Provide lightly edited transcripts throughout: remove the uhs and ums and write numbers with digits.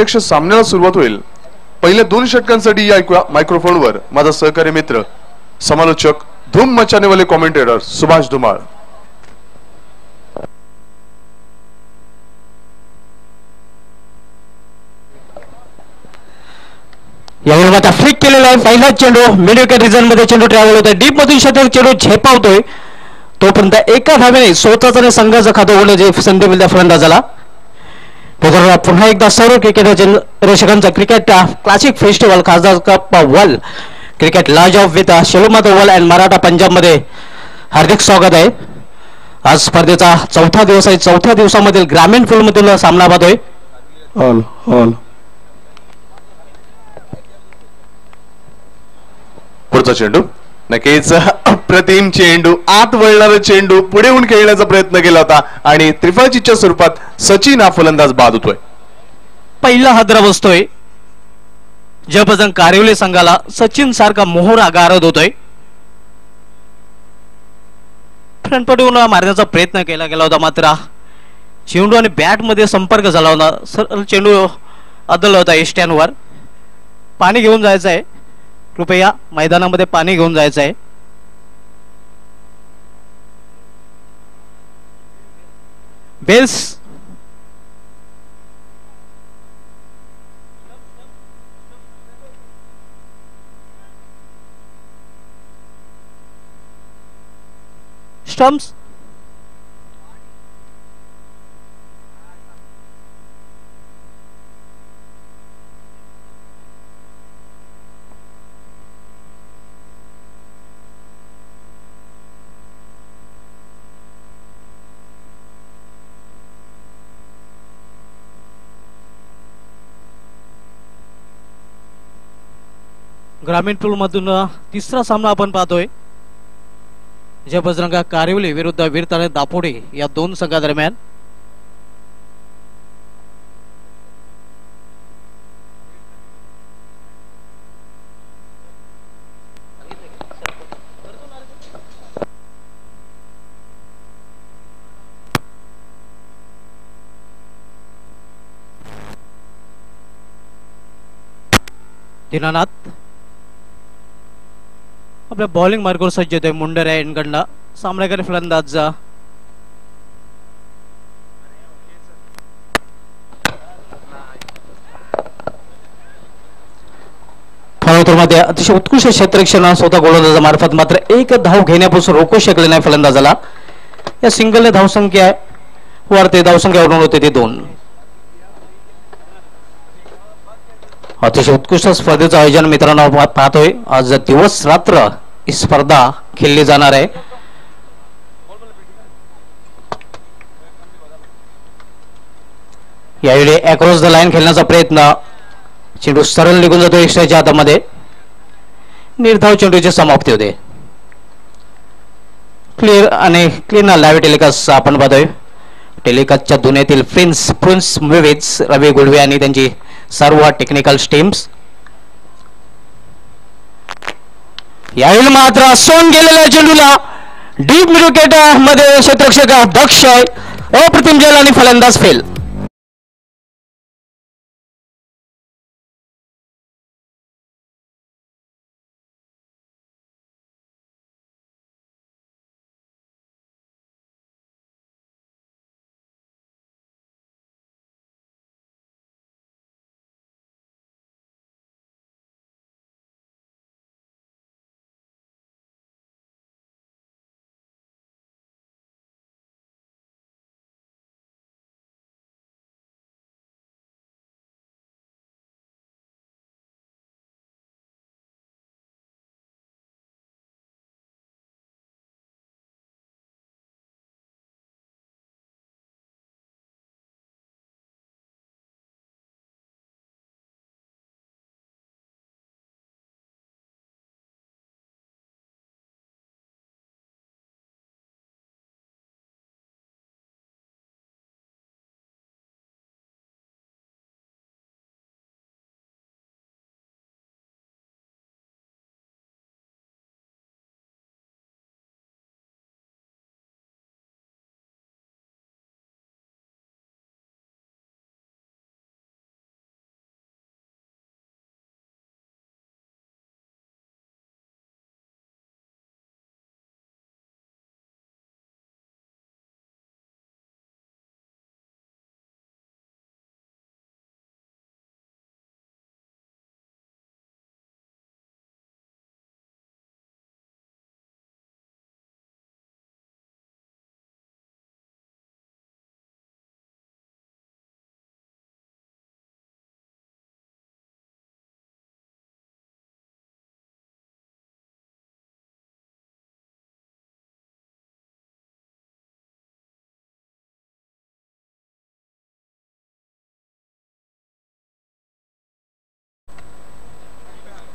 प्रत्यक्ष सामन्याला सुरुवात होईल. पहिल्या 2 षटकांसाठी ऐकूया मायक्रोफोनवर माझा सहकारी मित्र समालोचक धूम मचाने वाले कॉमेंटेटर सुभाष धुमाळ. यावेळी आता फ्लिक केलेला आहे. पहिला चेंडू मिड विकेट रिजन मध्ये चेंडू ट्रॅव्हल होतोय. डीप मधून षटक चेंडू झेपावतोय. तोपर्यंत एका धावेने स्वतःचा आणि संघाचं खातं होण्याची संधी मिळते फलंदाजाला. पुन्हा एकदा सर्व क्रिकेट रसिकांचा क्रिकेट क्लासिक फेस्टिवल खासदार कप वर्ल्ड क्रिकेट लार्ज ऑफ विथ शेलुमत ओव्हल अँड मराठा पंजाब मध्ये हार्दिक स्वागत आहे. आज स्पर्धेचा 4था दिवस आहे. 4थ्या दिवसामधील ग्रामीण फुलमधील सामना पाहतोय. पुढचा चेंडू नक्कीच अप्रतिम चेंडू. आत वळणारा चेंडू पुढे येऊन खेळण्याचा प्रयत्न केला होता आणि त्रिफळचीच्या स्वरूपात सचिन हा फलंदाज बाद होतोय. पहिला हादरा बसतोय. जबजंग कारिवली संघाला सचिन सारखा मोहरा गारद होतोय. फ्रंटपटून मारण्याचा प्रयत्न केला गेला होता मात्र चेंडू आणि बॅट मध्ये संपर्क झाला होता. सरळ चेंडू अदल होता एस्टॅनवर. पाणी घेऊन जायचं आहे. कृपया मैदानामध्ये पाणी घेऊन जायचं आहे. बेल्स स्टम्प्स ग्रामीण पूल मधून तिसरा सामना आपण पाहतोय. जय बजरंगा कारिवली विरुद्ध वीरताळे दापोडे या 2 संघादरम्यान. दिनानाथ आपल्या बॉलिंग मार्गावर सज्ज होते. मुंडर आहे इनकडनं. सामनाकडे फलंदाज मध्ये अतिशय उत्कृष्ट क्षेत्ररक्षण स्वतः गोलंदाजा मार्फत मात्र एक धाव घेण्यापासून रोखू शकले नाही फलंदाजाला. या सिंगलने धावसंख्या आहे वरती धावसंख्यावरून होते ते 2. अतिशय उत्कृष्ट स्पर्धेचं आयोजन मित्रांनो पाहतोय. आज दिवस रात्र ही स्पर्धा खेळली जाणार आहे. यावेळी अक्रॉस द लाईन खेळण्याचा प्रयत्न. चेंडू सरळ निघून जातो एक्स्ट्राच्या हातामध्ये. निर्धाव चेंडूची समाप्ती होते. क्लिअर आणि क्लीन लाईव्ह टेलिकास्ट आपण पाहतोय. टेलिकास्टच्या दुनियेतील प्रिन्स मूव्हीज रवी गुडवे आणि त्यांची सर्व टेक्निकल टीम्स. यावेळी मात्र सोन गेलेल्या चेंडूला डीप मिड विकेट मध्ये क्षेत्ररक्षक दक्ष अप्रतिम जल आणि फलंदाज फेल.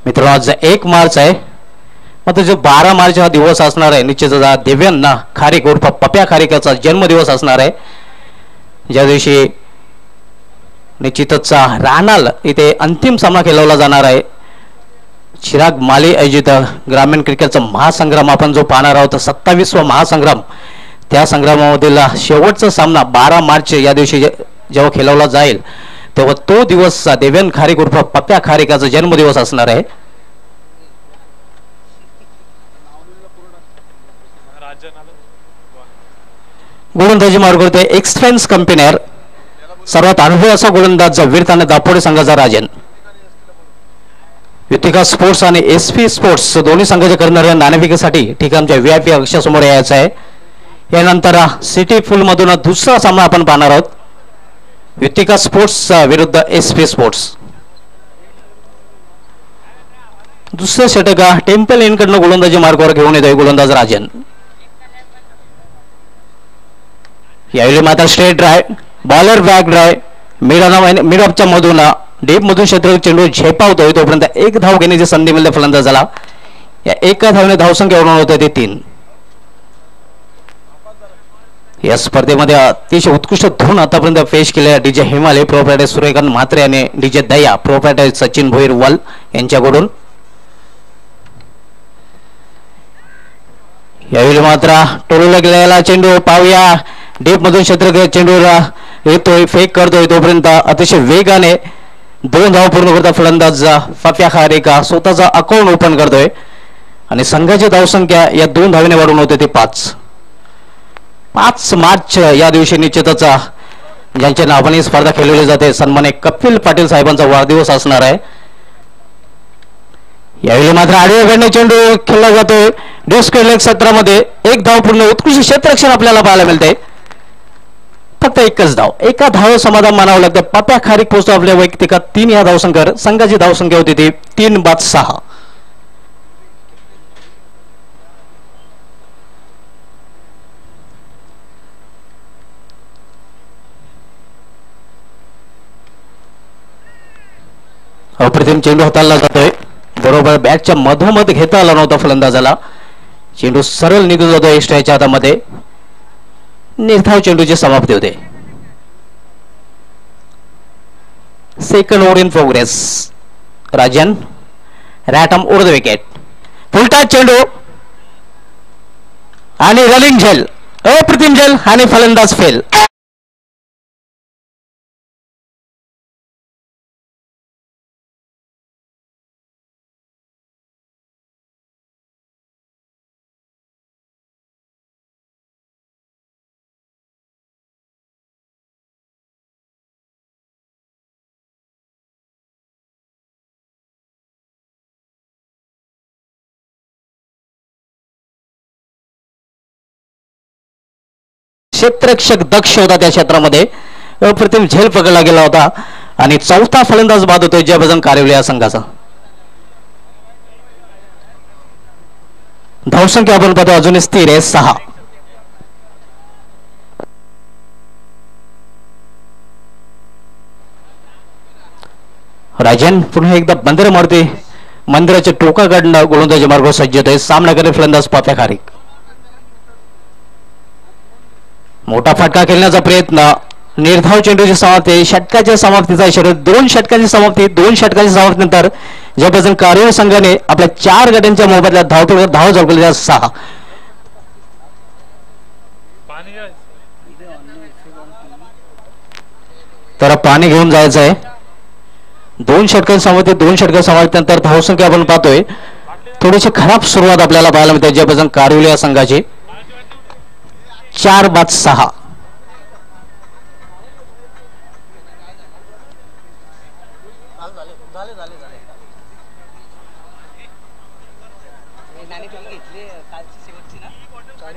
मित्रांनो आज 1 मार्च आहे. मात्र जो 12 मार्च हा दिवस असणार आहे निश्चितच दिव्यांना खारीक उर्फ पप्या खारीकाचा जन्मदिवस असणार आहे. ज्या दिवशी निश्चितच रानाल इथे अंतिम सामना खेळवला जाणार आहे. चिराग माली आयोजित ग्रामीण क्रिकेटचा महासंग्राम आपण जो पाहणार आहोत 27वा महासंग्राम. त्या संग्रामामधील शेवटचा सामना 12 मार्च या दिवशी जेव्हा खेळवला जाईल तेव्हा तो दिवस देवेन खारीक उर्फ पप्या खारीकाचा जन्मदिवस असणार आहे. गोलंदाजी मार्ग करतोय एक्सपेन्स कंपनीर सर्वात अनुभवी असा गोलंदाज वीरताने दापोडे संघाचा राजन. युतिका स्पोर्ट्स आणि SP स्पोर्ट्स दोन्ही संघाचे करणाऱ्या नाणेफेकीसाठी ठिकाणच्या VIP अक्षासमोर यायचं आहे. यानंतर सिटी फुल मधून दुसरा सामना आपण पाहणार आहोत. युतिका स्पोर्ट्स विरुद्ध SP स्पोर्ट्स. दुसरे षटक टेम्पल इनकडनं गोलंदाजी मार्गावर घेऊन येतोय गोलंदाज राजन. यावेळी मात्र straight drive bowler back drive mid ऑफच्या मधून डीप मधून क्षेत्र चेंडू झेपावतोय तोपर्यंत एक धाव घेण्याची संधी मिळते फलंदाजाला. या एका धावने धावसंख्या होणार होते ते 3. या स्पर्धेमध्ये अतिशय उत्कृष्ट धोरण आतापर्यंत पेश केलेल्या DJ हिमालय प्रोप्रायटर सूर्यकांत म्हात्रे आणि DJ दया प्रोप्रायटर सचिन भोईर वल यांच्याकडून. यावेळी मात्र टोलूला गेलेला चेंडू पाहूया डीप मधून क्षेत्र चेंडूला येतोय फेक करतोय तोपर्यंत अतिशय वेगाने 2 धाव पूर्ण करता फलंदाज पप्या खारीका स्वतःचा अकाउंट ओपन करतोय आणि संघाची धावसंख्या या 2 धावेने वाढून होते ते 5. 5 मार्च या दिवशी निश्चितच ज्यांच्या नावाने स्पर्धा खेळवली जाते सन्मान्य कपिल पाटील साहेबांचा वाढदिवस असणार आहे. यावेळी मात्र आडव्या चेंडू खेळला जातोय डेस्क लेग क्षेत्रामध्ये 1 धाव पूर्ण उत्कृष्ट क्षेत्ररक्षण आपल्याला पाहायला मिळते. फक्त 1च धाव एका धाव समाधान मानावं लागतं. पप्या खारीक पोहोचतो आपल्या वैयक्तिकात 3 या धावसंख्येवर. संघाची धावसंख्या होती ती 3/6. अप्रतिम चेंडू हाताळला जातोय बरोबर बॅटच्या मधोमध घेता आला नव्हता फलंदाजाला. चेंडू सरळ निघून जातो एक्स्ट्राच्या हातामध्ये. निर्धाव चेंडूची समाप्ती होते. Second over in progress. Rajan रॅटम ओव्हर द विकेट. फुलटा चेंडू आणि रनिंग झेल अप्रतिम झेल आणि फलंदाज फेल. क्षेत्ररक्षक दक्ष होता त्या क्षेत्रामध्ये. अप्रतिम झेल पकडला गेला होता आणि 4था फलंदाज बाद होतोय जयभजन कारिवली या संघाचा. धावसंख्या आपण पाहतो अजूनही स्थिर आहे 6. राजन पुन्हा एकदा बंदर मारते. मंदिराच्या टोकाकडनं गोलंदाजी मार्ग सज्ज होतोय. सामना करे फलंदाज पप्या खारीक. मोठा फटका खेळण्याचा प्रयत्न निर्धाव चेंडूची समाप्ती षटकाच्या समाप्तीचा इशारा. 2 षटकांची समाप्ती 2 षटकांची समाप्ती नंतर जयभजन कारिवली संघाने आपल्या 4 गटांच्या मोबदल्यात धाव झळकवल्या 6. तर पाणी घेऊन जायचं आहे. 2 षटकांची समाप्ती 2 षटकांची समाप्ती नंतर धावसंख्या आपण पाहतोय थोडीशी खराब सुरुवात आपल्याला पाहायला मिळते जयभजन कारिवली या संघाची. 4/6.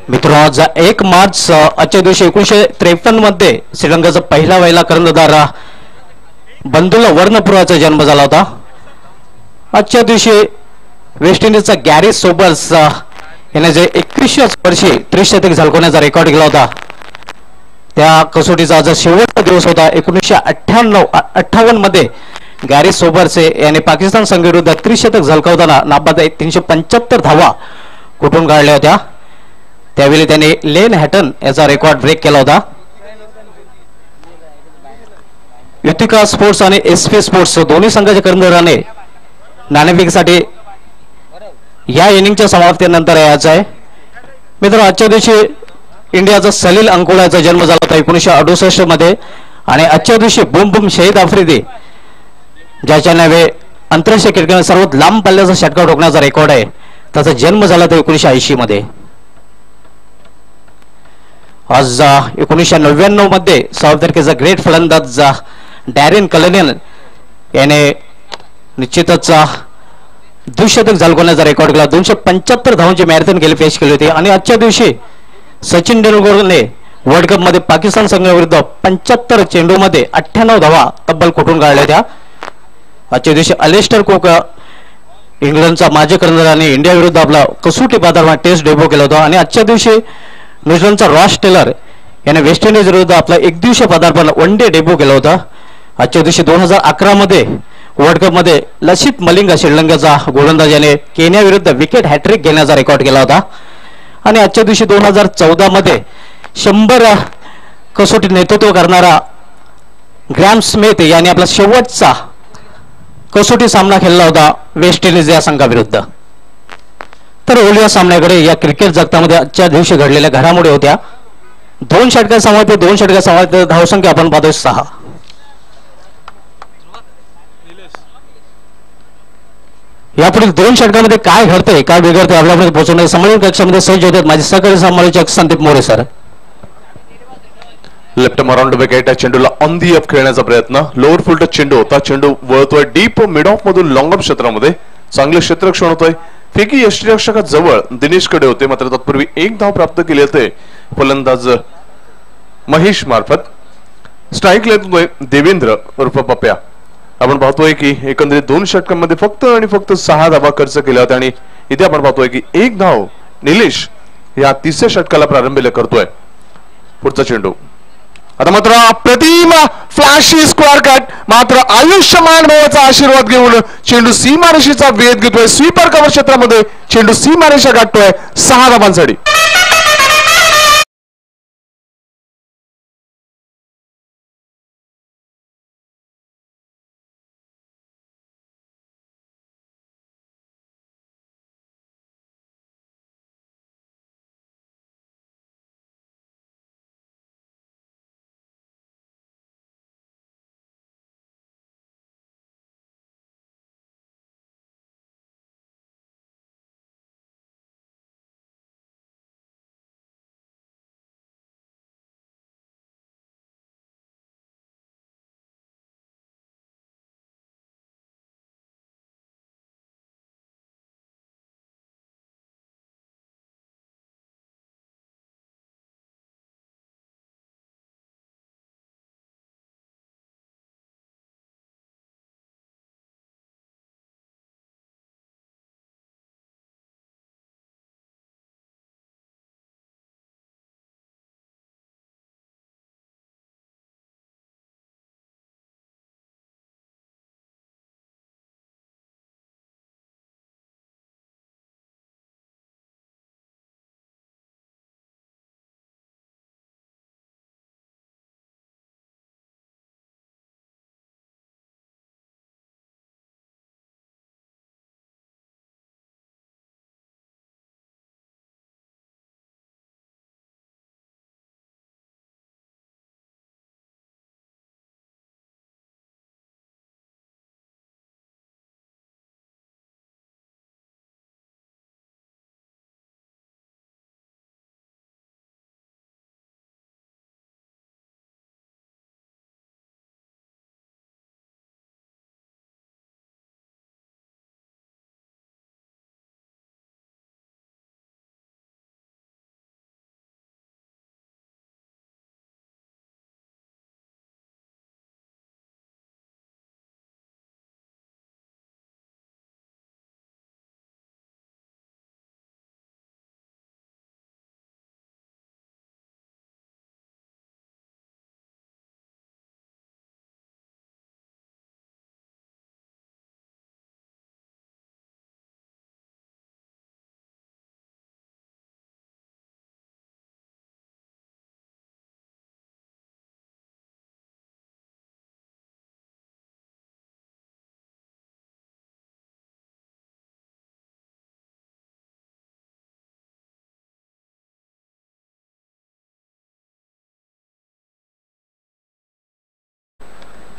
मित्र आज 1 मार्च आजच्या दिवशी 1953 मध्ये श्रीलंकेचा पहिला वहिला कर्णधार बंधुला वर्णपुराचा जन्म झाला होता. आजच्या दिवशी वेस्ट इंडिजचा गॅरी सोबर्स याने जे 21व्या वर्षी 30 शतक झळकवण्याचा रेकॉर्ड केला होता त्या कसोटीचा आज शेवटचा दिवस होता. 1958 मध्ये गॅरी सोबर्से याने पाकिस्तान संघाविरुद्ध त्रिशतक झळकावताना नाबाद 375 धावा कुठून काढल्या होत्या. त्यावेळी त्याने लेन हॅटन याचा रेकॉर्ड ब्रेक केला होता. युतिका स्पोर्ट्स आणि एसपी स्पोर्ट्स दोन्ही संघाच्या कर्णधाराने नाणेफेकीसाठी या इनिंगच्या समाप्तीनंतर यायचं आहे. मित्र, आजच्या दिवशी इंडियाचा सलील अंकोळाचा जन्म झाला होता 1968 मध्ये आणि आजच्या दिवशी बुम बुम शहीद आफ्रिदी ज्याच्या नावे आंतरराष्ट्रीय क्रिकेटमध्ये सर्वात लांब पल्ल्याचा षटकार ठोकण्याचा रेकॉर्ड आहे, त्याचा जन्म झाला तो 1980 मध्ये. आज 1999 मध्ये साऊथ आफ्रिकेचा ग्रेट फलंदाज डॅरेन कलेनेल याने निश्चितच द्विशतक झळकवण्याचा रेकॉर्ड केला. 275 धावांची मॅरेथॉन गेली पेश केली होती. आणि आजच्या दिवशी सचिन तेंडुलकरने वर्ल्ड कप मध्ये पाकिस्तान संघाविरुद्ध 75 चेंडूमध्ये 98 धावा तब्बल कुठून काढल्या होत्या. आजच्या दिवशी अलेस्टर कुक इंग्लंडचा माजी कर्णधार आणि इंडिया विरुद्ध आपला कसोटी पदार्पण टेस्ट डेब्यू केला होता. आणि आजच्या दिवशी न्यूझीलंडचा रॉस टेलर याने वेस्ट इंडिज विरुद्ध आपला एकदिवसीय पदार्पण वन डे डेब्यू केला होता. आजच्या दिवशी 2011 मध्ये वर्ल्ड कप मध्ये लसिथ मलिंगा श्रीलंकेचा गोलंदाज याने केन्या विरुद्ध विकेट हॅट्रिक घेण्याचा रेकॉर्ड केला होता. आणि आजच्या दिवशी 2014 मध्ये 100 कसोटी नेतृत्व करणारा ग्रॅम स्मिथ याने आपला शेवटचा कसोटी सामना खेळला होता वेस्ट इंडिज या संघाविरुद्ध. तर ओलिया सामन्याकडे या क्रिकेट जगतामध्ये आजच्या दिवशी घडलेल्या घडामोडी होत्या. 2 षटकार समाप्त, 2 षटकार समाप्त, धावसंख्या आपण पाहतोय 6. यापुढील 2 षटकामध्ये काय घडतंय काय बिघडतंय आपल्यापर्यंत पोहोचवण्याच्या संमेलन कक्षामध्ये सहज होतात माझे सहकारी समालोचक Sandeep More sir. Left around wicket चेंडूला ऑन दी अप खेळण्याचा प्रयत्न, लोअर फुल टच चेंडू होता, चेंडू वळतोय डीप मिड ऑफ मधून लॉंग अप क्षेत्रामध्ये, चांगले क्षेत्ररक्षण होतोय. फेकी यष्टीरक्षकात जवळ दिनेशकडे होते, मात्र तत्पूर्वी 1 धाव प्राप्त केली होते फलंदाज महेश मार्फत. स्ट्राईक लेतोय देवेंद्र उर्फ पप्प्या. आपण पाहतोय की एकंदरीत 2 षटकांमध्ये फक्त आणि फक्त 6 धावा खर्च केल्या होत्या. आणि इथे आपण पाहतोय की 1 धाव निलेश या 3ऱ्या षटकाला प्रारंभ करतोय. पुढचा चेंडू आता मात्र अप्रतिम फ्लॅशी स्क्वेअर कट, मात्र आयुष्यमान भावाचा आशीर्वाद घेऊन चेंडू सीमारेषेचा वेध घेतोय. स्वीपर कव्हर क्षेत्रामध्ये चेंडू सीमारेषा गाठतोय 6 धावांसाठी.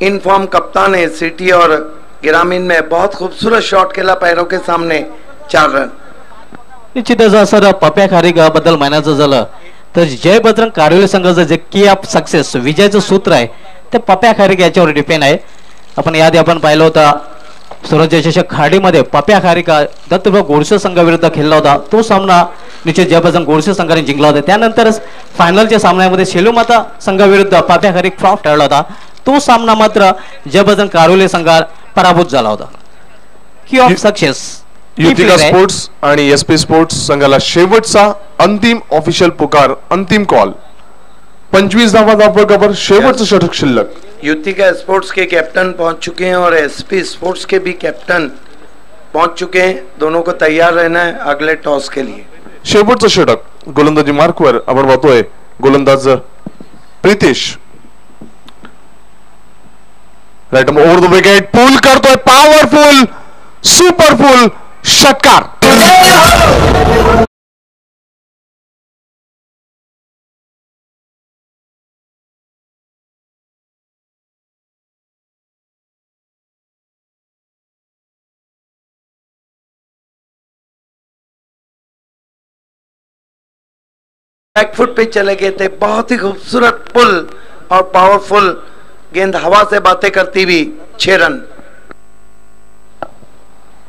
इन फॉर्म कप्तान है सिटी और ग्रामीण में बहुत खूबसूरत शॉट खेला पैरों के सामने 4 रन. निश्चितच असं पप्या खारीकाबद्दल म्हणायचं झालं तर जय बजरंग कारवली संघाचं जे की ऑफ सक्सेस विजयाचं सूत्र आहे ते पप्या खारीक याच्यावर डिपेंड आहे. आपण याआधी आपण पाहिलं होतं स्वराज्य चषक खाडीमध्ये पप्या खारीका दत्तप्रभू गोडसे संघाविरुद्ध खेळला होता. तो सामना निश्चित जय बजरंग गोडसे संघाने जिंकला होता. त्यानंतरच फायनलच्या सामन्यामध्ये शेलूमाता संघाविरुद्ध पप्या खारीक फ्रॉफ ठरला होता. तो सामना मात्र जय बजरंग कारवली संघा पराभूत झाला होता. की ऑफ सक्सेस युतिका स्पोर्ट्स आणि एसपी स्पोर्ट्स संघाला शेवटचा अंतिम ऑफिशियल पुकार, अंतिम कॉल. 25 धावा धावफलकावर शेवटचं षटक शिल्लक. युतिका स्पोर्ट्स के कैप्टन पहुंच चुके हैं और एसपी स्पोर्ट्स के भी कैप्टन पहुंच चुके हैं. दोनों को तैयार रहना है अगले टॉस के लिए. शेवटचं षटक गोलंदाजी मार्कवर आपण पाहतोय. गोलंदाज Pritesh right over the wicket pull करतोय. पॉवरफुल सुपरफुल षटकार. बैकफुट पे चले गए थे. बहुत ही खूबसूरत पुल और पावरफुल गेंद हवा से बातें करती हुई 6 रन.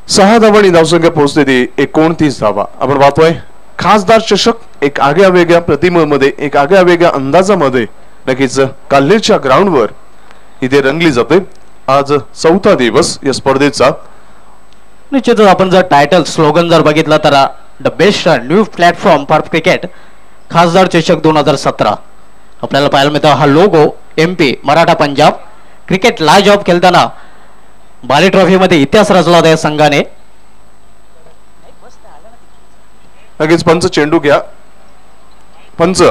6 धावांनी धावसंख्या पोहोचते ती 29 धावा. आपण पाहतोय खासदार चषक एक आगळ्या वेगळ्या प्रतिमेमध्ये, एक आगळ्या वेगळ्या अंदाजामध्ये नक्कीच काल्हेरच्या ग्राउंडवर इथे रंगली जाते. आज 4था दिवस या स्पर्धेचा. निश्चितच आपण जर टायटल स्लोगन जर बघितला तर the best new platform for cricket खासदार चषक 2017 आपल्याला पाहायला मिळतो. हा logo MP Maratha Punjab cricket लाजॉब खेळताना बाली ट्रॉफी मध्ये इतिहास रचला होता या संघाने. नक्कीच पंच चेंडू घ्या. पंच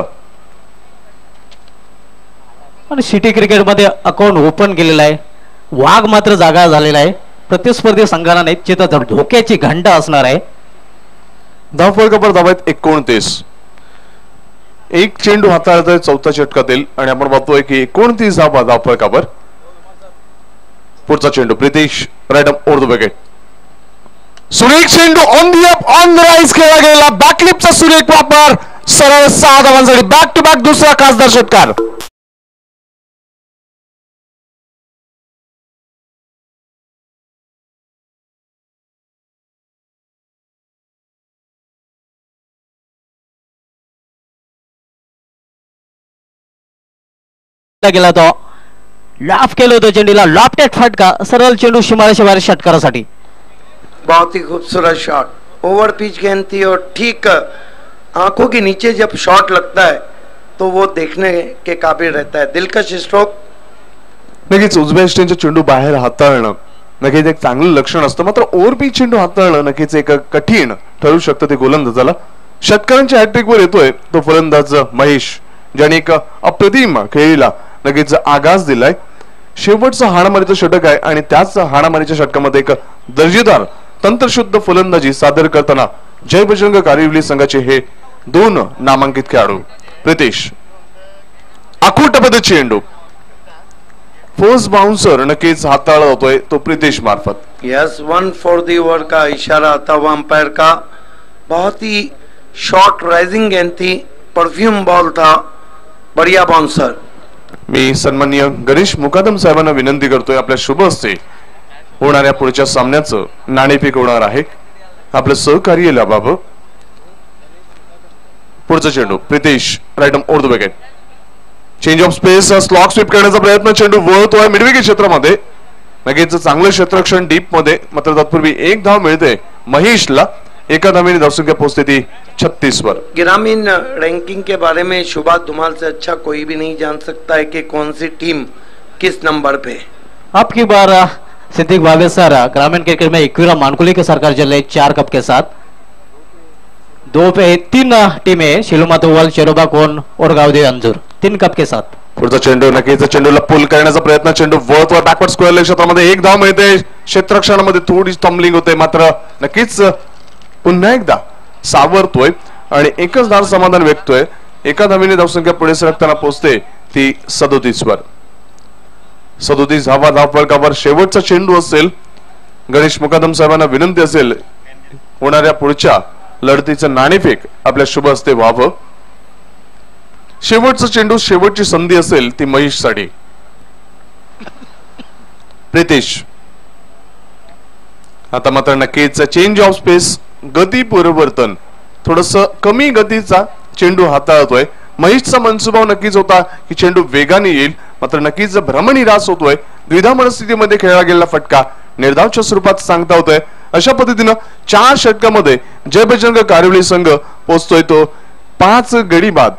आणि सिटी क्रिकेट मध्ये अकाउंट ओपन केलेला आहे. वाघ मात्र जागा झालेला आहे. प्रतिस्पर्धी संघाला निश्चितच धोक्याची घंटा असणार आहे. धावफलकावर धावा आहेत 29. एक चेंडू हाताळतोय 4था षटकातील आणि आपण पाहतोय की 29 धावा धावफलकावर. पुढचा चेंडू Pritesh right over the wicket. सुरेख चेंडू on the up on the rise खेळला गेला. बॅकलिपचा सुरेख वापर. सरळ 6 धावांसाठी बॅक टू बॅक दुसरा खासदार षटकार. गेला तो लाफ केलं होतं चेंडूला. लॉफ्टेड फटका सरळ चेंडू शिमाळ्याच्या बाहेर षटकारासाठी. बहुत ही खूबसूरत शॉट ओवर पिच गेंद थी और ठीक आंखों के नीचे जब शॉट लगता है तो वो देखने के काबिल रहता है. दिलकश स्ट्रोक. नक्कीच उजव्या स्टेनचे चेंडू बाहेर हाताळणं नक्कीच एक चांगलं लक्षण असतं. मात्र ओव्हर पिच चेंडू हाताळणं नक्कीच एक कठीण ठरू शकतं ते गोलंदाजाला. षटकारांच्या हॅट्रिक वर येतोय तो फलंदाज महेश ज्याने एक अप्रतिम खेळीला नक्कीच आगाज दिलाय. शेवटचं हाणामारीचं षटक आहे आणि त्याच हाणामारीच्या षटकामध्ये एक दर्जेदार तंत्रशुद्ध फलंदाजी सादर करताना जय बजरंग कारवली संघाचे हे 2 नामांकित खेळाडू. प्रितेश आखूटपद चेंडू फर्स्ट बाउंसर नक्कीच हाताळला होतोय तो प्रितेश मार्फत. यस 1 फॉर द ओवर का इशारा था वो अंपायर का. बहुत ही शॉर्ट राइजिंग गेंद थी. परफ्यूम बॉल था. बढ़िया बाउंसर. मी सन्माननीय गणेश मुकादम साहेबांना विनंती करतोय आपल्या शुभ हस्ते होणाऱ्या पुढच्या सामन्याचं नाणेफेक होणार आहे. आपलं सहकार्य लाभावं. पुढचा चेंडू Pritesh right over the wicket. Change of pace slog sweep करण्याचा प्रयत्न. चेंडू वळतोय मिडविकेट क्षेत्रामध्ये. नक्कीच चांगलं क्षेत्ररक्षण डीप मध्ये. मात्र तत्पूर्वी 1 धाव मिळते महेशला. एका धावेने धावसंख्या पोहोचते ती 36 वर. ग्रामीण रैंकिंग के बारे में शुभा धुमाल से अच्छा कोई भी नहीं जान सकता है कि कौन सी टीम किस नंबर पे. आपकी बार सिद्दीक भावे सर ग्रामीण क्रिकेट में इक्विरा मानकुली के सरकार चल रही 4 कप के साथ. 2 पे 3 टीमें शिलुमात ओवल शेरोबा कोन और गावदेवी अंजूर 3 कप के साथ. पुढचा चेंडू नक्कीच चेंडूला पुल करण्याचा प्रयत्न. चेंडू वळतोय बॅकवर्ड स्क्वेअर लेग क्षेत्रामध्ये. 1 धाव मिळते. क्षेत्ररक्षणामध्ये थोडी स्टम्बलिंग होते मात्र नक्कीच पुन्हा एकदा सावरतोय आणि एकच धाव समाधान व्यक्तोय. एका धावेने धावसंख्या पुढे सरकताना पोहोचते ती 37 वर. 37 धावा धावफलकावर शेवटचा चेंडू असेल. गणेश मुकादम साहेबांना विनंती असेल होणाऱ्या पुढच्या लढतीचं नाणेफेक आपल्या शुभ हस्ते व्हावं. शेवटचा चेंडू, शेवटची संधी असेल ती महेश साठी. प्रितेश आता मात्र नक्कीच चेंज ऑफ स्पेस, गती परिवर्तन, थोडस कमी गतीचा चेंडू हाताळतोय. महेशचा मनसुबा नक्कीच होता की चेंडू वेगाने येईल, मात्र नक्कीच भ्रमनिरास होतोय. द्विधा मनस्थितीमध्ये खेळला गेलेला फटका निर्धावच्या स्वरूपात सांगता होतोय. अशा पद्धतीनं 4 षटकामध्ये जय बजरंग कारिवली संघ पोहोचतोय तो 5 गडी बाद.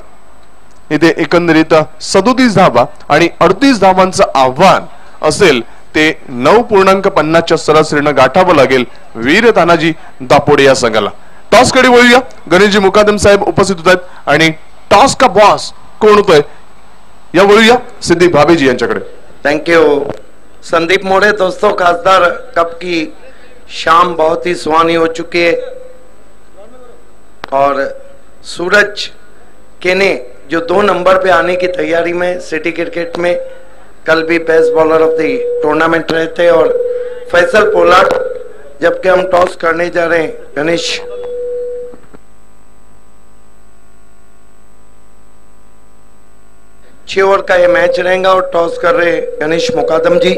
इथे एकंदरीत 37 धावा आणि 38 धावांचं आव्हान असेल ते 9.50च्या सरासरीनं गाठावं लागेल वीर तानाजी दापोडे या संघाला. टॉस कडे वळूया. गणेशजी मुकादम साहेब उपस्थित होत आहेत आणि टॉस का बॉस कोण होतोय या वळूया सिद्दीक भाभेजी यांच्याकडे. थैंक यू संदीप मोड़े. दोस्तों, खासदार कप की शाम बहुत ही सुहानी हो चुकी है और सूरज केने जो 2 नंबर पे आने की तैयारी में सिटी क्रिकेट में कल भी best bowler of the tournament रहे थे और फैसल पोलार्ड. जबकि हम टॉस करने जा रहे हैं गणेश, छह ओवर का ये मैच रहेगा और टॉस कर रहे गणेश मुकादम जी.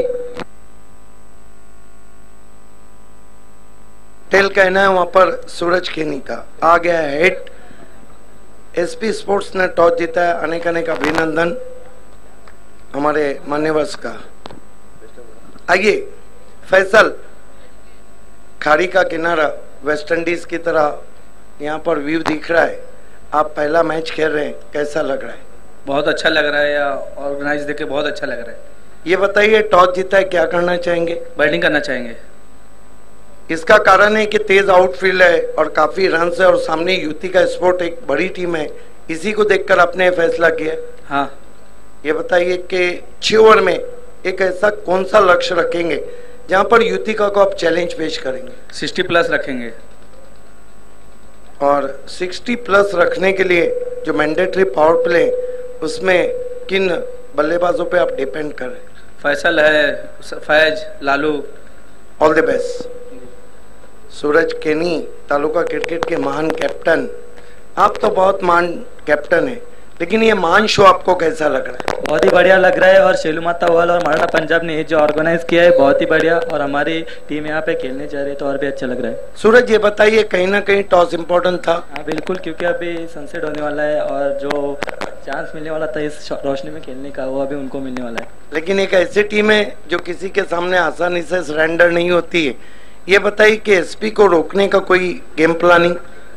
टेल कहना है वहां पर सूरज केनी का आ गया है हिट. एसपी स्पोर्ट्स ने टॉस जीता है. अनेक अनेक अभिनंदन हमारे मान्यवर्स का. आइए फैसल, खाड़ी का किनारा वेस्ट इंडीज की तरह यहाँ पर व्यू दिख रहा है. आप पहला मैच खेल रहे हैं, कैसा लग रहा है? बहुत अच्छा लग रहा है, या ऑर्गेनाइज देख के बहुत अच्छा लग रहा है. ये बताइए, टॉस जीता है, क्या करना चाहेंगे? बैटिंग करना चाहेंगे. इसका कारण है कि तेज आउटफील्ड है और काफी रन है और सामने यूटी का स्पोर्ट एक बड़ी टीम है. इसी को देखकर आपने फैसला किया? हाँ. ये बताइए कि 6 ओवर में एक ऐसा कौन सा लक्ष्य रखेंगे जहां पर यूतिका को आप चैलेंज पेश करेंगे? 60 प्लस रखेंगे. और 60 प्लस रखने के लिए जो मैंडेटरी पावर प्ले, उसमें किन बल्लेबाजों पे आप डिपेंड कर रहे हैं? फैसल है, Faiz, Lalu. All the best. Suraj केनी, तालुका क्रिकेट के महान कैप्टन. आप तो बहुत महान कैप्टन है, लेकिन ये महान शो आपको कैसा लग रहा है? बहुत ही बढ़िया लग रहा है और शेलू माता वाल और मराठा पंजाब ने ये जो ऑर्गेनाइज किया है बहुत ही बढ़िया, और हमारी टीम यहाँ पे खेलने जा रही है तो और भी अच्छा लग रहा है. सूरज, ये बताइए, कहीं ना कहीं टॉस इम्पोर्टेंट था? हाँ बिल्कुल, क्योंकि अभी सनसेट होने वाला है और जो चांस मिलने वाला था इस रोशनी में खेलने का वो अभी उनको मिलने वाला है. लेकिन एक ऐसी टीम है जो किसी के सामने आसानी से सरेंडर नहीं होती है. ये बताइए कि एसपी को रोकने का कोई गेम प्लानिंग?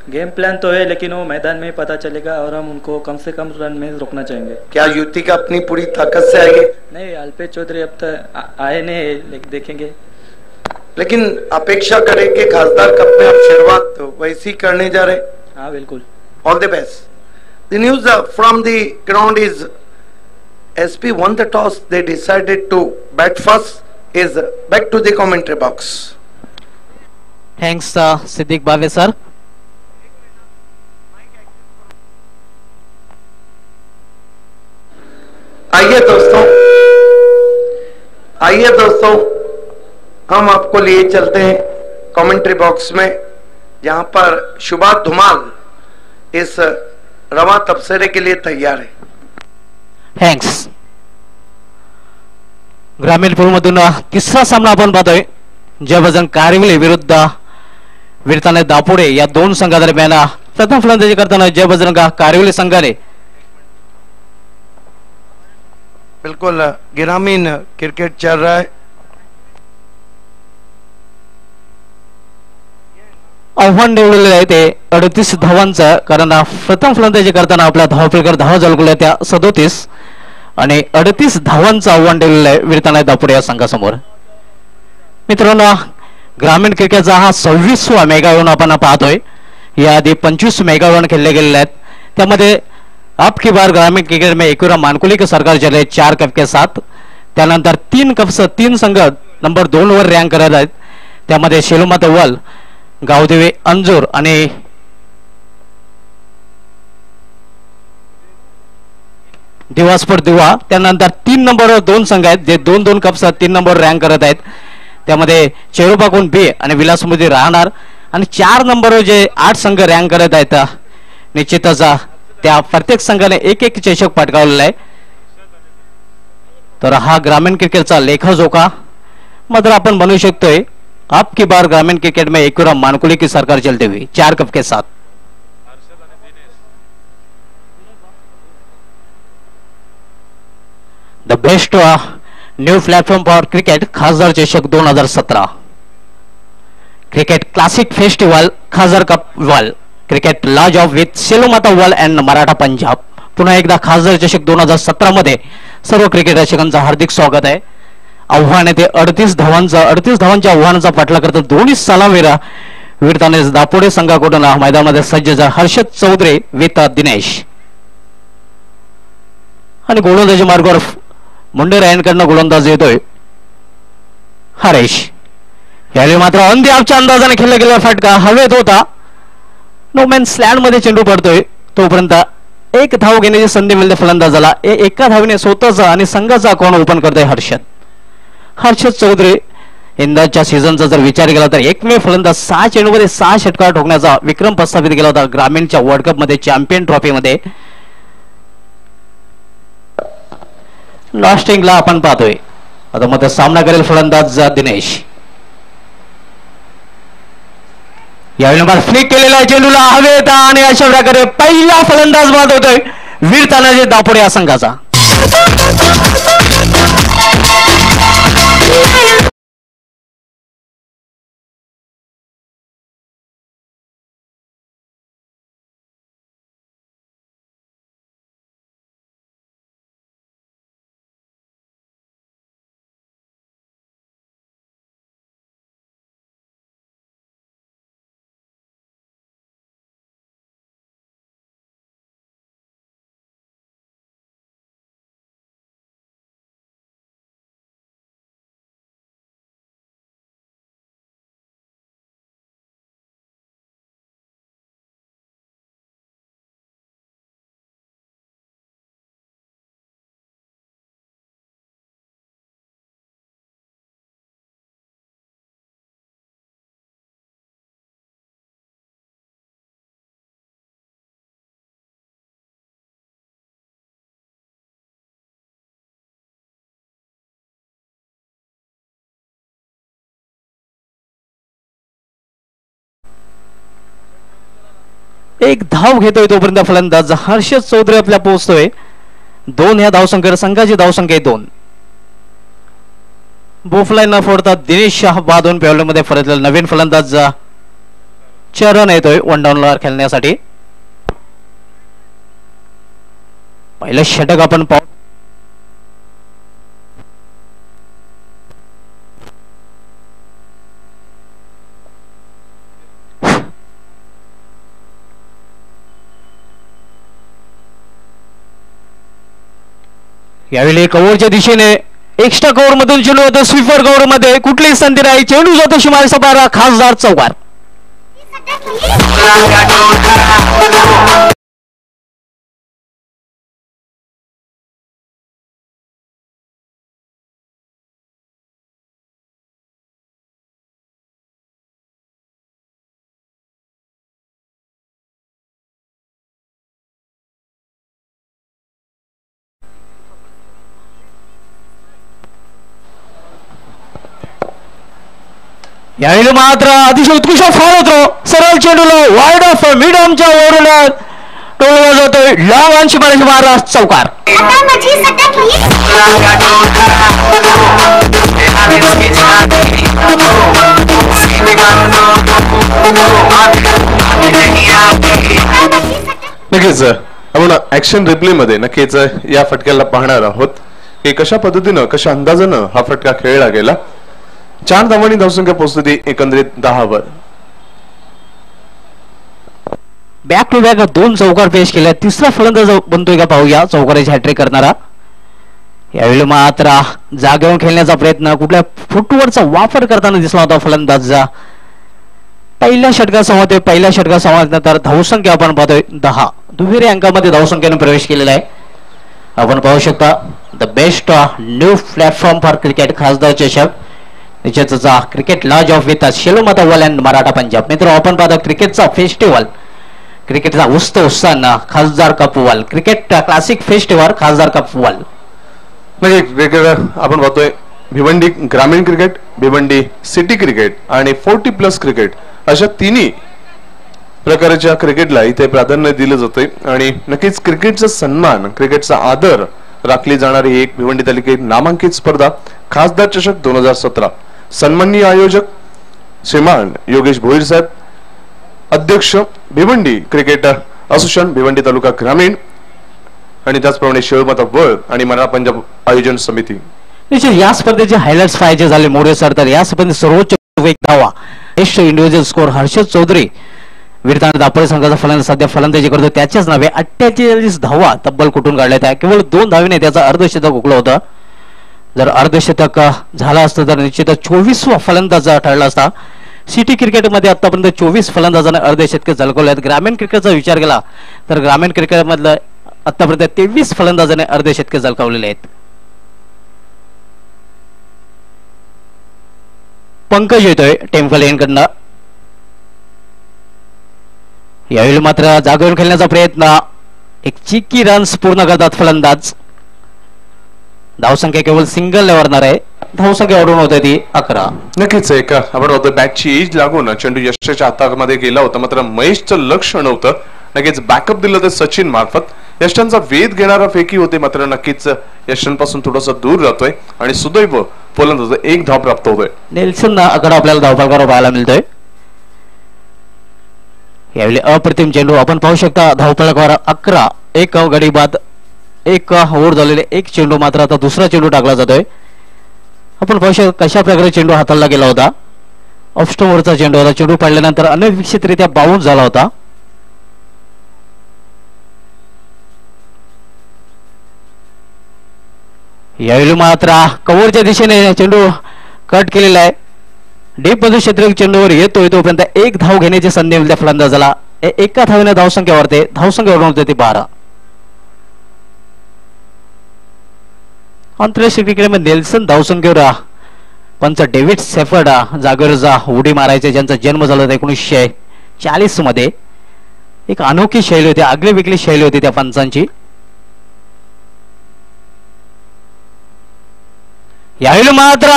गेम प्लान तो है, लेकिन वो मैदान में पता चलेगा और हम उनको कम से कम रन में रोकना चाहेंगे. क्या युति का अपनी पूरी ताकत से आएंगे? नहीं, अल्पेश चौधरी अब तक आए नहीं, देखेंगे. लेकिन अपेक्षा करें कि खासदार कप में आप शुरुआत तो वैसी करने जा रहे. हाँ बिल्कुल. All the best. The news from the ground is SP won the toss. They decided to bat first. Is back to the commentary box. Thanks Siddiq Bhave sir. आइए दोस्तों, हम आपको लिए चलते हैं कमेंट्री बॉक्स में, जहां पर शुभा धुमाल इस रवा तबसरे के लिए तैयार है. थँक्स. ग्रामीण पूलमधून तिसरा सामना आपण पाहतोय. जय बजरंग कारिवली विरुद्ध वीरताने दापोडे या 2 संघादरम्यान प्रथम फलंदाजी करताना जय बजरंग कारिवली संघाने बिल्कुल ग्रामीण क्रिकेट चल रहा है. आव्हान निवडलेलं आहे ते 38 धावांचं, कारण प्रथम फलंदाजी करताना आपला धावफलकर धावा झळकल्या त्या 37 आणि 38 धावांचं आव्हान दिलेलं आहे वीरताने दापोडे या संघासमोर. मित्रांनो, ग्रामीण क्रिकेटचा हा 26वा मेगा इव्हेंट आपण पाहतोय. याआधी 25 मेगा इव्हेंट खेळले गेलेले आहेत. त्यामध्ये अब की बार ग्रामीण क्रिकेट में एकूरा मानकुली के सरकार चले 4 कप के साथ. त्यानंतर 3 कप्स 3 संघ नंबर 2 वर रँक करत आहेत. त्यामध्ये शेलुमाता वल, गावदेवी अंजूर आणि दिवास्फोट दिवा. त्यानंतर 3 नंबरवर 2 संघ आहेत जे 2-2 कप्स 3 नंबर रँक करत आहेत. त्यामध्ये चेरुपाकून बी आणि विलासमुदी राहणार. आणि 4 नंबरवर जे 8 संघ रँक करत आहेत निश्चितच त्या प्रत्येक संघाने एक चषक पटकावलेला आहे. तर हा ग्रामीण क्रिकेटचा लेखाजोखा मात्र आपण म्हणू शकतोय अब की बार ग्रामीण क्रिकेट में एक मानकुली की सरकार चलते हुए 4 कप के साथ. The best new platform for cricket खासदार चषक 2017 क्रिकेट क्लासिक फेस्टिवल खासदार कप वॉल क्रिकेट लॉज ऑफ विथ सेलूमाता वॉल अँड मराठा पंजाब. पुन्हा एकदा खासदार चषक 2017 मध्ये सर्व क्रिकेट रसिकांचं हार्दिक स्वागत आहे. आव्हान आहे ते 38 धावांच्या आव्हानाचा पाठलाग करतात दोन्ही सलामीरा वीरताने दापोडे संघाकडून मैदानामध्ये सज्ज हर्षद चौधरी विथ दिनेश. आणि गोलंदाजी मार्गावर मुंडे रायनकडनं गोलंदाज येतोय हरेश. यावेळी मात्र अंतिमच्या अंदाजाने खेळला गेलेला फटका हवेत होता. नो मॅन स्लॅन्ड मध्ये चेंडू पडतोय तोपर्यंत एक धाव घेण्याची संधी मिळते फलंदाजाला. एका धावीने स्वतःचा आणि संघाचा अकाउंट ओपन करतोय हर्षद चौधरी. यंदाच्या सीझनचा जर विचार केला तर एकमेव फलंदाज 6 चेंडूमध्ये 6 षटकार ठोकण्याचा विक्रम प्रस्थापित केला होता ग्रामीणच्या वर्ल्ड कप मध्ये चॅम्पियन ट्रॉफी मध्ये. लास्टिंगला आपण पाहतोय आता मग सामना करेल फलंदाज दिनेश. यावेळी नंबर फ्लिक केलेला चेंडूला हवेत आणि अशा प्रकारे पहिला फलंदाज बाद होतोय वीर तानाजी दापोडे या संघाचा. एक धाव घेतोय तोपर्यंत फलंदाज हर्षद चौधरी आपल्या पोहोचतोय. 2 या धावसंख्येवर संघाची धावसंख्या 2. बोफलाईन न फोडता दिनेश शाह बाद होऊन पेवल्यामध्ये परतलेला नवीन फलंदाज चरण येतोय 1 डाऊनला खेळण्यासाठी. पहिलं षटक आपण पाहू. यावेळी कव्हरच्या दिशेने एक्स्ट्रा कव्हर मधून चेंडू होतो स्वीपर कव्हर मध्ये कुठलीही संधी नाही. चेंडू जातो शिमारी सपारा खासदार चौकार. यावेळी मात्र अतिशय उत्कृष्ट फॉल होतो सरळ चेंडूला वाईड ऑफ मिडमच्या ओव्हरला टोलला जातोय लॉंग ऑन शिमारी मारा चौकार. नक्कीच आपण ऍक्शन रिप्ले मध्ये नक्कीच या फटक्याला पाहणार आहोत की कशा पद्धतीनं कशा अंदाजानं हा फटका खेळला गेला. 4 धावांनी धावसंख्या पोहोचली एकंदरीत 10 वर. बॅक टू बॅक 2 चौकार पेश केल्या. तिसरा फलंदाज बनतोय का पाहूया चौकाराची हॅट्रिक करणारा. यावेळी मात्र जागेवर खेळण्याचा प्रयत्न कुठल्या फुटवर्डचा वापर करताना दिसला होता फलंदाज. पहिल्या षटकासमोर नंतर धावसंख्या आपण पाहतोय 10 दुहेरी अंकामध्ये धावसंख्येने प्रवेश केलेला आहे. आपण पाहू शकता the best new platform for cricket खासदार चषक निश्चितच क्रिकेट लॉज ऑफ विथ शेलू माता वॉल अँड मराठा पंजाब. मित्र आपण पाहता क्रिकेटचा फेस्टिवल, क्रिकेटचा उत्साह खासदार cup wall, cricket classic festival खासदार कप वॉल. म्हणजे क्रिकेट आपण पाहतोय भिवंडी ग्रामीण क्रिकेट, भिवंडी सिटी क्रिकेट आणि 40+ क्रिकेट अशा तिन्ही प्रकारच्या क्रिकेटला इथे प्राधान्य दिलं जाते. आणि नक्कीच क्रिकेटचा सन्मान, क्रिकेटचा आदर राखली जाणारी एक भिवंडी तालुक्यात नामांकित स्पर्धा खासदार चषक 2017. सन्माननीय आयोजक श्रीमान योगेश भोईर साहेब, अध्यक्ष भिवंडी क्रिकेट असोसिएशन भिवंडी तालुका ग्रामीण आणि त्याचप्रमाणे शेळमाता वळ आणि मराठा पंजाब आयोजन समिती. निश्चित या स्पर्धेचे हायलाइट्स पाहिजे झाले मोरे सर तर या स्पर्धेत सर्वोच्च एक धावा best individual score Harshad Chaudhari विरताना दापोली संघाचा फलंदाज सध्या फलंदाजी करतो. त्याच्याच नावे 48 धावा तब्बल कुठून काढल्यात आहे. केवळ 2 धावेने त्याचा अर्धशतक हुकलं होतं. जर अर्धशतक झाला असतं तर निश्चितच 24वा फलंदाज ठरला असता. सिटी क्रिकेटमध्ये आतापर्यंत 24 फलंदाजांना अर्धशतके झळकवले आहेत. ग्रामीण क्रिकेटचा विचार केला तर ग्रामीण क्रिकेटमधलं आतापर्यंत 23 फलंदाजांनी अर्धशतके झळकावलेले आहेत. पंकज येतोय टेम्पल लेनकडनं. यावेळी मात्र जागेवर खेळण्याचा प्रयत्न, एक चिक्की रन्स पूर्ण करतात फलंदाज. धावसंख्या केवळ सिंगल लेवरणार आहे. धावसंख्या वाढवून होते ती 11. नक्कीच एक आपण बघतोय बॅटची एज लागून चेंडू यशच्या हातामध्ये गेला होता, मात्र महेशचं लक्ष नव्हतं. नक्कीच बॅकअप दिलं ते सचिन मार्फत. यशांचा वेध घेणारा फेकी होते, मात्र नक्कीच यशांपासून थोडासा दूर राहतोय आणि सुदैव फलंदाज 1 धाव प्राप्त होतोय. नेल्सन आकडा आपल्याला धावफलकावर पाहायला मिळतोय. यावेळी अप्रतिम चेंडू आपण पाहू शकता धावफलकावर 11. एक गडी बाद 1 ओव्हर झालेले 1 चेंडू, मात्र आता दुसरा चेंडू टाकला जातोय. आपण पाहू शकता कशा प्रकारे चेंडू हाताळला गेला होता. ऑफस्टोमवरचा चेंडू होता. चेंडू पडल्यानंतर अनपेक्षितरित्या बाउन्स झाला होता. यावेळी मात्र कव्हरच्या दिशेने चेंडू कट केलेला आहे. डीप मधून क्षेत्र चेंडूवर येतोय तोपर्यंत 1 धाव घेण्याची संधी मिळते फलंदाजाला. एका धावेने धावसंख्या वाढते. धावसंख्या वाढवून होते ती 12. आंतरराष्ट्रीय क्रिकेटमध्ये नेल्सन धावसंख्येवर पंच डेव्हिड सेफर्ड जागेवर उडी मारायचे, ज्यांचा जन्म झाला 1940 मध्ये. एक अनोखी शैली होती, आगळी वेगळी शैली होती त्या पंचांची. यावेळी मात्र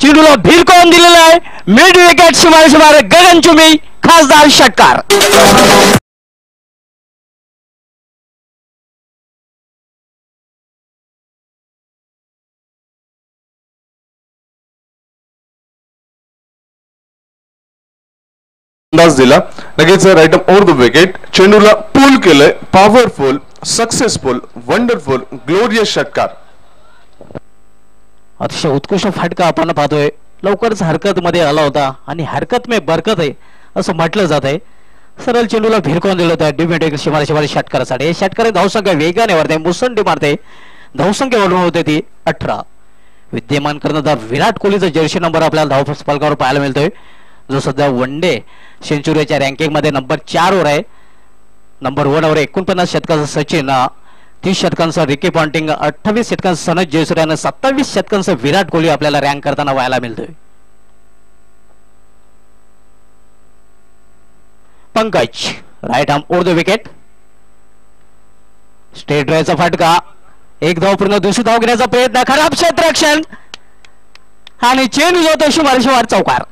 चेंडूला भिरकावून दिलेला आहे. मिड विकेट सुमारे गगनचुंबी खासदार षटकार. अंदाज दिला. लगेच राईट ओव्हर द विकेट चेंडूला पूल केलंय. पॉवरफुल, सक्सेसफुल, वंडरफुल, ग्लोरियस षटकार. अतिशय उत्कृष्ट फाटका आपण पाहतोय. लवकरच हरकत मध्ये आला होता आणि हरकत में बरकत आहे असं म्हटलं जात आहे. सरळ चेंडूला भिरकावून दिलं होतं डिमेटिक शिमारे षटकारासाठी. षटकार धावसंख्या वेगाने वाढते, मुसंडी मारते. धावसंख्या वाढवून होते ती 18. विद्यमान कर्णधार विराट कोहलीचा जर्सी नंबर आपल्याला धावफलकावर पाहायला मिळतोय, जो सध्या वन डे सेंचुरीच्या रँकिंग मध्ये नंबर 4 वर आहे. नंबर 1 वर 49 षटकांचा सचिन, 30 षटकांचा रिकी पॉन्टिंग, 28 षटकांचा सनत जयसूर्य आणि 27 षटकांचा विराट कोहली आपल्याला रँक करताना पाहायला मिळतोय. Pankaj right arm over the wicket. Straight ड्रायचा फटका, 1 धाव पूर्ण, दुसरी धाव घेण्याचा प्रयत्न, खराब क्षेत्ररक्षण आणि चेंडू जातो शिवार चौकार.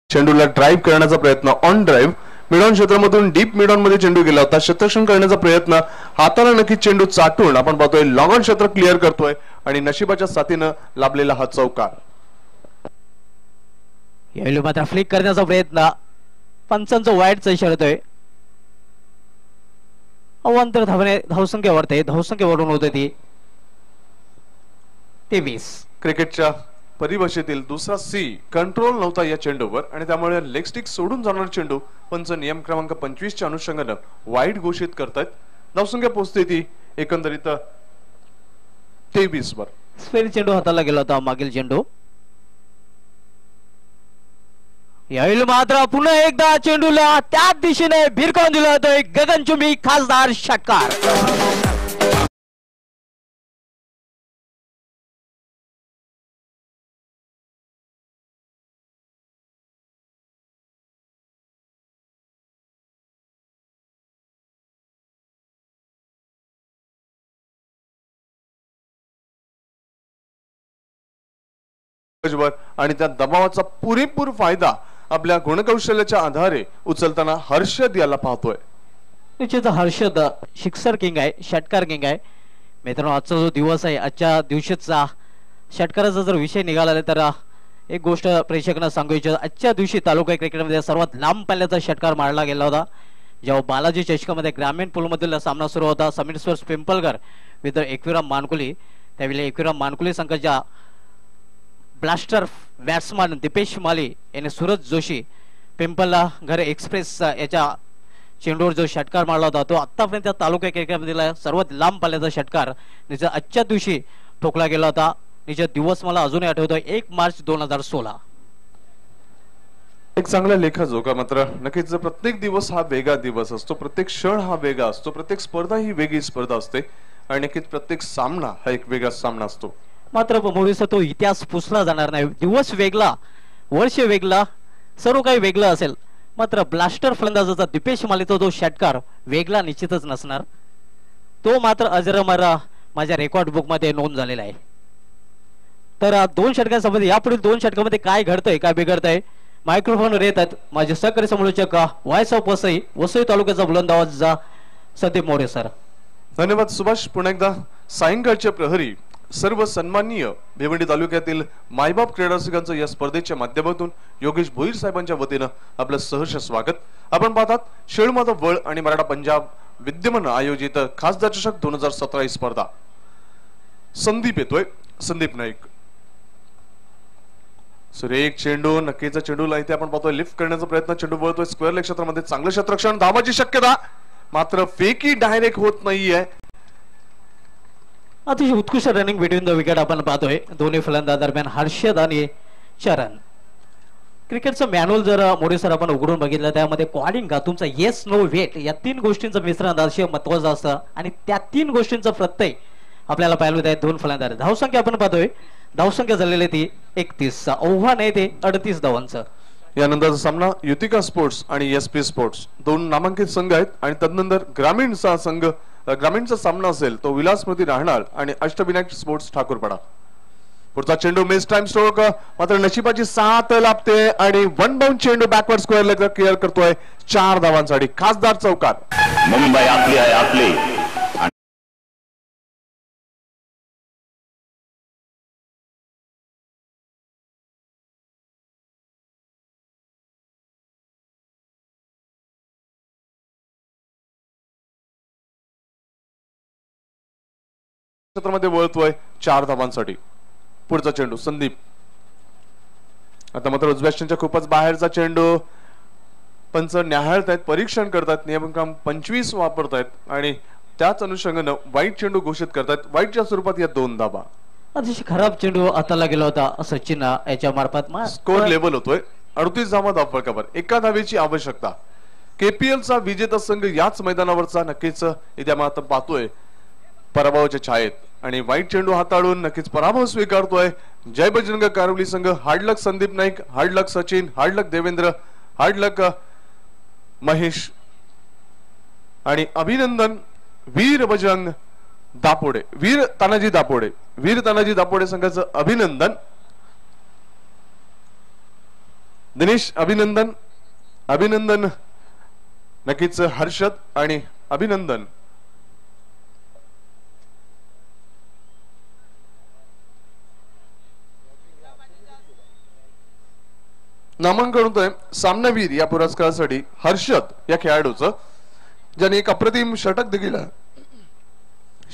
चेंडूला ड्राईव्ह करण्याचा प्रयत्न, ऑन ड्राईव्ह मिडॉन क्षेत्रामधून डीप मिडॉन मध्ये चेंडू गेला होता. क्षेत्ररक्षण करण्याचा प्रयत्न, हाताला नक्कीच चेंडू चाटून आपण पाहतोय लॉंग ऑन क्षेत्र क्लिअर करतोय आणि नशिबाच्या साथीनं लाभलेला हा चौकार. यावेळी मात्र फ्लिक करण्याचा प्रयत्न, पंचांचा वाईटचा इशारा येतोय. अवांतर धावने धावसंख्या वाढते, धावसंख्या वाढून होते ती 23. क्रिकेटच्या परिभाषेतील दुसरा सी कंट्रोल नव्हता या चेंडूवर आणि त्यामुळे लेग स्टिक सोडून जाणार चेंडू पंच नियम क्रमांक 25 च्या अनुषंगाने वाईट घोषित करतायत. धावसंख्या पोहोचते ती एकंदरीत 23 वर. स्पेन चेंडू हाताला गेला होता मागील चेंडू. यावेळी मात्र पुन्हा एकदा चेंडूला त्याच दिशेने भिरकावून दिला जातोय गगनचुंबी खासदार षटकार. आणि त्या दबावाचा पुरेपूर फायदा आपल्या गुणकौशल्याच्या आधारे उचलताना हर्षद याला पाहतोय. निश्चित हर्षद सिक्सर किंग आहे, षटकार किंग आहे. मित्रांनो, आजचा जो दिवस आहे, आजच्या दिवशीचा षटकाराचा जर विषय निघाला तर एक गोष्ट प्रेक्षकांना सांगू इच्छितो. आजच्या दिवशी तालुका क्रिकेटमध्ये सर्वात लांब पल्ल्याचा षटकार मारला गेला होता. जेव्हा बालाजी चषकामध्ये ग्रामीण पूलमधील सामना सुरू होता समीर स्पोर्ट्स पिंपलगर विथ एकविराम मानकुली, त्यावेळी एकविराम मानकुली संघाच्या ब्लास्टर बॅट्समन दीपेश माली याने सूरज जोशी पिंपलला घर एक्सप्रेस याच्या चेंडूवर जो षटकार मारला होता तो आतापर्यंत तालुका क्रिकेटमधील सर्वात लांब पल्ल्याचा षटकार निश्चित आजच्या दिवशी ठोकला गेला होता. निश्चित दिवस मला अजूनही आठवतोय 1 मार्च 2016. एक चांगला लेखाजोखा. मात्र नक्कीच प्रत्येक दिवस हा वेगळा दिवस असतो, प्रत्येक क्षण हा वेगळा असतो, प्रत्येक स्पर्धा ही वेगळी स्पर्धा असते आणि नक्कीच प्रत्येक सामना हा एक वेगळा सामना असतो. मात्र मोडीचा तो इतिहास पुसला जाणार नाही. दिवस वेगळा, वर्ष वेगळा, सर्व काही वेगळं असेल, मात्र ब्लास्टर फलंदाजाचा दीपेश मालीचा जो षटकार वेगळा निश्चितच नसणार. तो मात्र अजरामर माझ्या रेकॉर्ड बुक मध्ये नोंद झालेला आहे. तर 2 षटकांसंबंधी यापुढील 2 षटकामध्ये काय घडतंय, काय बिघडतंय, मायक्रोफोनवर येतात माझे सहकारी समालोचक व्हॉइस ऑफ वसई, वसई तालुक्याचा बुलंदाबाज संदीप मोरे सर. धन्यवाद सुभाष. पुन्हा एकदा सायंकाळच्या प्रहरी सर्व सन्माननीय भिवंडी तालुक्यातील मायबाप क्रीडारसिकांचं या स्पर्धेच्या माध्यमातून योगेश भोईर साहेबांच्या वतीनं आपलं सहर्ष स्वागत. आपण पाहतात शेळमाता वळ आणि मराठा पंजाब विद्यमान आयोजित खासदार चषक 2017 ही स्पर्धा. संदीप येतोय, संदीप नाईक. सुरेख चेंडू, नक्कीचा चेंडूला इथे आपण पाहतोय लिफ्ट करण्याचा प्रयत्न, चेंडू वळतोय स्क्वेअर लेग क्षेत्रामध्ये, चांगलं क्षेत्ररक्षण, धावाची शक्यता, मात्र फेकी डायरेक्ट होत नाहीये. अतिशय उत्कृष्ट रनिंग बिटवीन द विकेट आपण पाहतोय दोन्ही फलंदाज दरम्यान हर्षद आणि चरण. क्रिकेटचं मॅन्युअल जर मोरे सर आपण उघडून बघितलं त्यामध्ये कॉलिंग तुमचा येस नो वेट या 3 गोष्टींचं मिश्रण अतिशय महत्वाचं असतं आणि त्या 3 गोष्टींचा प्रत्यय आपल्याला पाहायला मिळत आहे. 2 फलंदाज, धावसंख्या आपण पाहतोय धावसंख्या झालेली ती 31, आव्हान आहे ते 38 धावांचं. यानंतरचा सामना युतिका स्पोर्ट्स आणि एसपी स्पोर्ट्स 2 नामांकित संघ आहेत आणि तदनंतर ग्रामीणचा संघ, ग्रामीणचा सामना असेल तो विलासमती राहणार आणि अष्टविनायक स्पोर्ट्स ठाकूरपाडा. पुढचा चेंडू मिस टाइम स्ट्रोक, मात्र नशिबाची साथ लाभते आणि 1 बाउंड चेंडू बॅकवर्ड स्क्वेअर लेग क्लिअर करतोय 4 धावांसाठी खासदार चौकार. मुंबई आपली आहे, आपली. क्षेत्रामध्ये वळतोय 4 धावांसाठी. पुढचा चेंडू संदीप. आता मात्र उजव्या खूपच बाहेरचा चेंडू, पंच न्याहाळतायत, परीक्षण करतात, नियमक्रम 25 वापरतायत आणि त्याच अनुषंगानं वाईट चेंडू घोषित करतात. वाईटच्या स्वरूपात या 2 धावा. अतिशय खराब चेंडू हाताला गेला होता सचिन याच्या मार्फत. स्कोर लेवल होतोय 38 धावा धावफलकावर, 1 धावेची आवश्यकता. केपीएलचा विजेता संघ याच मैदानावरचा नक्कीच इथे आपण पाहतोय पराभवाच्या छायेत आणि वाईट चेंडू हाताळून नक्कीच पराभव स्वीकारतोय जय बजरंग कारवली संघ. हार्डलक संदीप नाईक, हार्डलक सचिन, हार्डलक देवेंद्र, हार्डलक महेश आणि अभिनंदन वीर बजरंग दापोडे, वीर तानाजी दापोडे, वीर तानाजी दापोडे संघाचं अभिनंदन. दिनेश अभिनंदन, अभिनंदन नक्कीच हर्षद आणि अभिनंदन. नामांकन होतंय सामनावीर या पुरस्कारासाठी हर्षद या खेळाडूचं, ज्याने एक अप्रतिम षटक देखील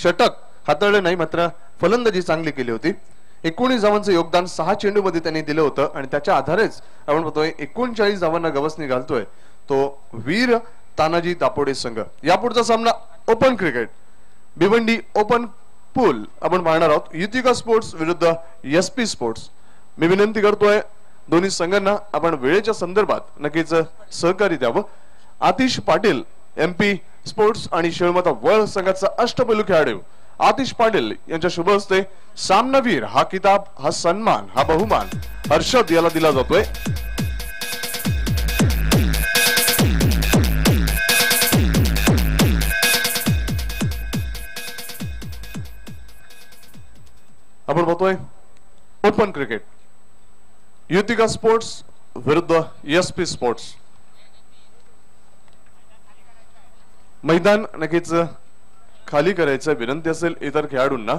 षटक हाताळलं नाही मात्र फलंदाजी चांगली केली होती. 19 धावांचं योगदान 6 चेंडूमध्ये त्यांनी दिलं होतं आणि त्याच्या आधारेच आपण बघतोय 39 धावांना गवसणी घालतोय तो वीर तानाजी दापोडे संघ. यापुढचा सामना ओपन क्रिकेट भिवंडी ओपन पूल आपण पाहणार आहोत. युतिका स्पोर्ट्स विरुद्ध एसपी स्पोर्ट्स. मी विनंती करतोय दोन्ही संघांना आपण वेळेच्या संदर्भात नक्कीच सहकार्य द्यावं. आतिश पाटील MP स्पोर्ट्स आणि शिळमाता वळ संघाचा अष्टपैलू खेळाडू आतिश पाटील यांच्या शुभ हस्ते सामनावीर हा किताब, हा सन्मान, हा बहुमान हर्षद याला दिला जातोय. आपण बघतोय ओपन क्रिकेट. युतिका स्पोर्ट्स विरुद्ध एसपी स्पोर्ट्स. मैदान नक्कीच खाली करायचं विनंती असेल इतर खेळाडूंना.